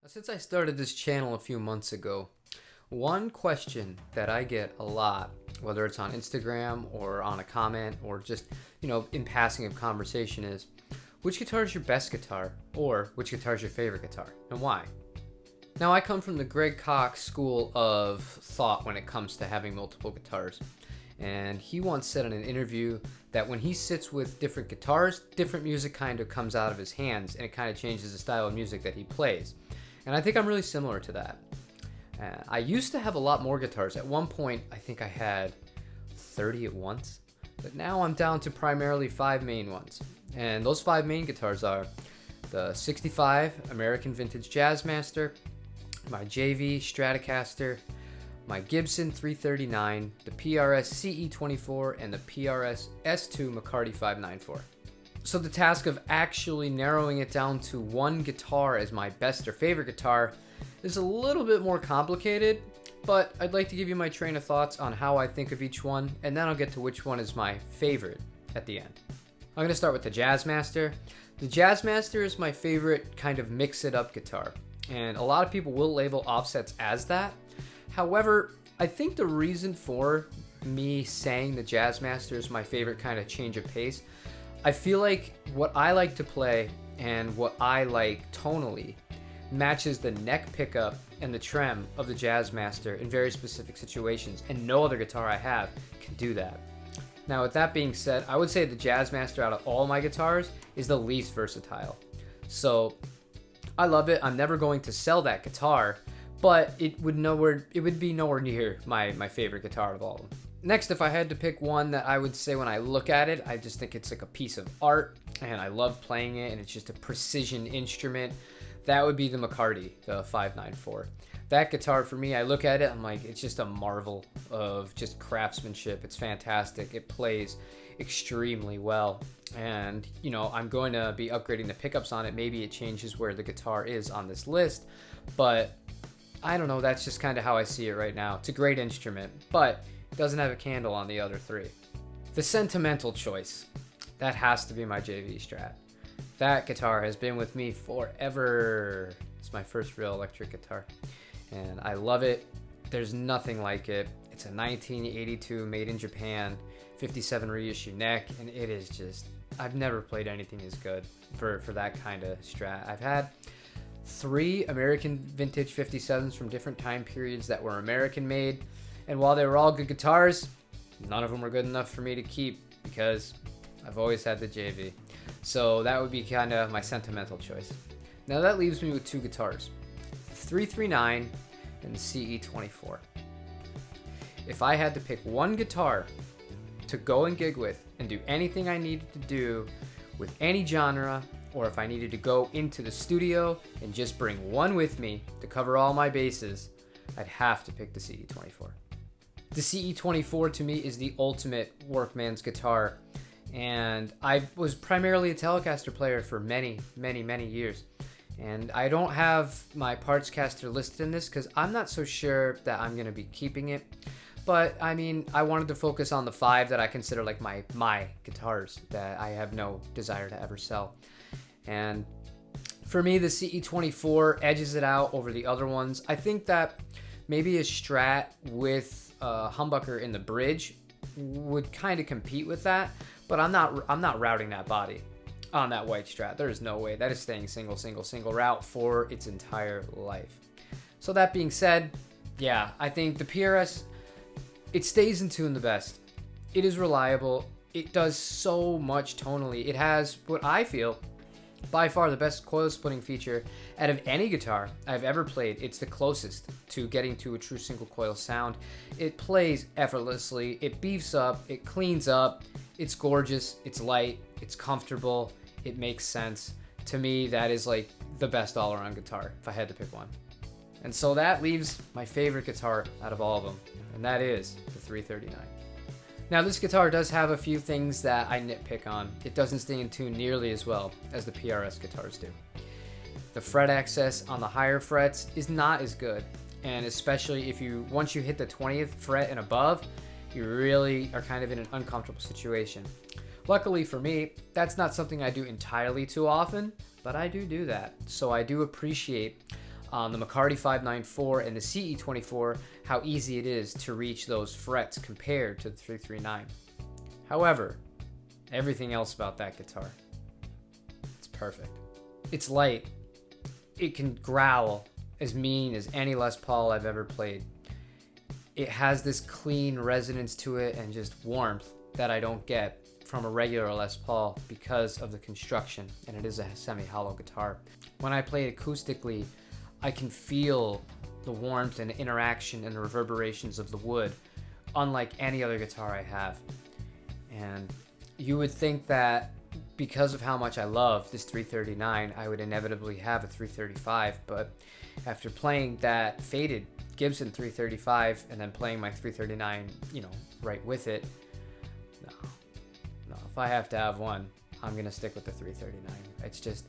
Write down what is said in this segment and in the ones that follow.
Since I started this channel a few months ago, one question that I get a lot, whether it's on Instagram or on a comment or just, in passing of conversation is, which guitar is your best guitar? Or which guitar is your favorite guitar and why? Now, I come from the Greg Cox school of thought when it comes to having multiple guitars. And he once said in an interview that when he sits with different guitars, different music kind of comes out of his hands and it kind of changes the style of music that he plays. And I think I'm really similar to that. I used to have a lot more guitars. At one point, I think I had 30 at once. But now I'm down to primarily 5 main ones. And those 5 main guitars are the 65 American Vintage Jazzmaster, my JV Stratocaster, my Gibson 339, the PRS CE24, and the PRS S2 McCarty 594. So the task of actually narrowing it down to one guitar as my best or favorite guitar is a little bit more complicated, but I'd like to give you my train of thoughts on how I think of each one, and then I'll get to which one is my favorite at the end. I'm going to start with the Jazzmaster. The Jazzmaster is my favorite kind of mix-it-up guitar, and a lot of people will label offsets as that. However, I think the reason for me saying the Jazzmaster is my favorite kind of change of pace, I feel like what I like to play and what I like tonally matches the neck pickup and the trem of the Jazzmaster in very specific situations, and no other guitar I have can do that. Now, with that being said, I would say the Jazzmaster out of all my guitars is the least versatile. So I love it. I'm never going to sell that guitar, but it would be nowhere near my favorite guitar of all of them. Next, if I had to pick one that I would say when I look at it, I just think it's like a piece of art and I love playing it and it's just a precision instrument, that would be the McCarty, the 594. That guitar for me, I look at it, I'm like, it's just a marvel of just craftsmanship. It's fantastic. It plays extremely well. And, I'm going to be upgrading the pickups on it. Maybe it changes where the guitar is on this list, but I don't know. That's just kind of how I see it right now. It's a great instrument, but it doesn't have a candle on the other 3. The sentimental choice, that has to be my JV Strat. That guitar has been with me forever. It's my first real electric guitar, and I love it. There's nothing like it. It's a 1982 made in Japan, 57 reissue neck, and it is just, I've never played anything as good for that kind of Strat. I've had 3 American vintage 57s from different time periods that were American made, and while they were all good guitars, none of them were good enough for me to keep because I've always had the JV. So that would be kind of my sentimental choice. Now that leaves me with 2 guitars, the 339 and the CE24. If I had to pick one guitar to go and gig with and do anything I needed to do with any genre, or if I needed to go into the studio and just bring one with me to cover all my bases, I'd have to pick the CE24. The CE24 to me is the ultimate workman's guitar, and I was primarily a Telecaster player for many, many, many years. And I don't have my parts caster listed in this because I'm not so sure that I'm going to be keeping it. But I mean, I wanted to focus on the 5 that I consider like my guitars that I have no desire to ever sell. And for me, the CE24 edges it out over the other ones. I think that maybe a Strat with a humbucker in the bridge would kind of compete with that, but I'm not routing that body on that white Strat. There is no way. That is staying single route for its entire life. So that being said, yeah, I think the PRS, it stays in tune the best. It is reliable. It does so much tonally. It has what I feel by far the best coil splitting feature out of any guitar I've ever played. It's the closest to getting to a true single coil sound. It plays effortlessly. It beefs up. It cleans up. It's gorgeous. It's light. It's comfortable. It makes sense. To me, that is like the best all-around guitar if I had to pick one. And so that leaves my favorite guitar out of all of them, and that is the 339. Now, this guitar does have a few things that I nitpick on. It doesn't stay in tune nearly as well as the PRS guitars do. The fret access on the higher frets is not as good, and especially once you hit the 20th fret and above, you really are kind of in an uncomfortable situation. Luckily for me, that's not something I do entirely too often, but I do that. So I do appreciate on the McCarty 594 and the CE24 how easy it is to reach those frets compared to the 339. However, everything else about that guitar, it's perfect. It's light. It can growl as mean as any Les Paul I've ever played. It has this clean resonance to it and just warmth that I don't get from a regular Les Paul because of the construction, and it is a semi-hollow guitar. When I play it acoustically, I can feel the warmth and interaction and the reverberations of the wood, unlike any other guitar I have. And you would think that because of how much I love this 339, I would inevitably have a 335, but after playing that faded Gibson 335 and then playing my 339, right with it, no, if I have to have one, I'm gonna stick with the 339. It's just,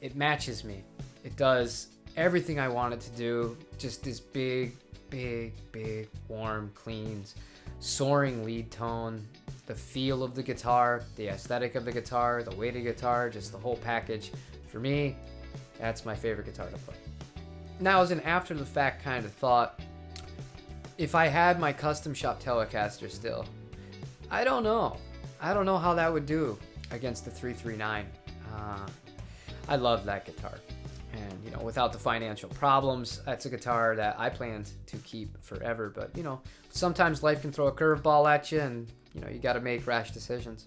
it matches me. It does everything I want it to do. Just this big, warm, clean, soaring lead tone, the feel of the guitar, the aesthetic of the guitar, the weight of the guitar, just the whole package. For me, that's my favorite guitar to play. Now, as an after the fact kind of thought, if I had my custom shop Telecaster still, I don't know how that would do against the 339. I love that guitar. And, without the financial problems, that's a guitar that I planned to keep forever. But, sometimes life can throw a curveball at you and, you got to make rash decisions.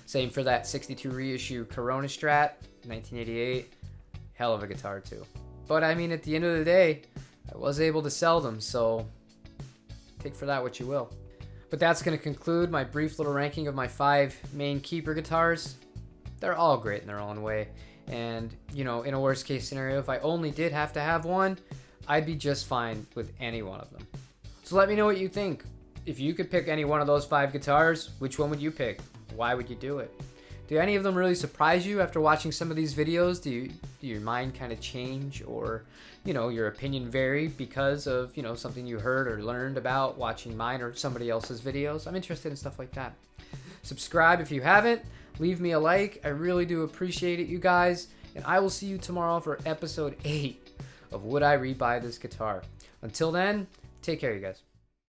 Same for that 62 reissue Corona Strat, 1988. Hell of a guitar, too. But, at the end of the day, I was able to sell them, so take for that what you will. But that's going to conclude my brief little ranking of my 5 main keeper guitars. They're all great in their own way. And, in a worst case scenario, if I only did have to have one, I'd be just fine with any one of them. So let me know what you think. If you could pick any one of those 5 guitars, which one would you pick? Why would you do it? Do any of them really surprise you after watching some of these videos? Do your mind kind of change, or, your opinion vary because of, something you heard or learned about watching mine or somebody else's videos? I'm interested in stuff like that. Subscribe if you haven't. Leave me a like. I really do appreciate it, you guys. And I will see you tomorrow for episode 8 of Would I Rebuy This Guitar. Until then, take care, you guys.